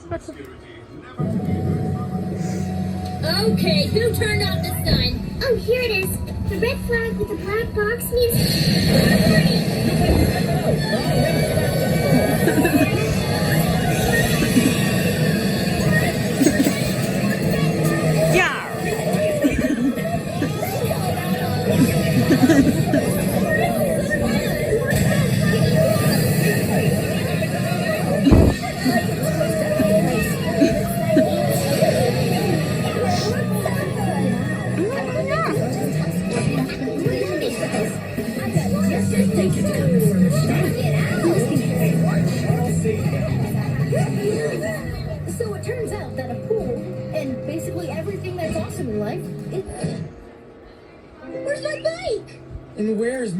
Okay, who turned off the sign? Oh, here it is. The red flag with the black box means... So it turns out that a pool and basically everything that's awesome in life, Where's my bike? And where's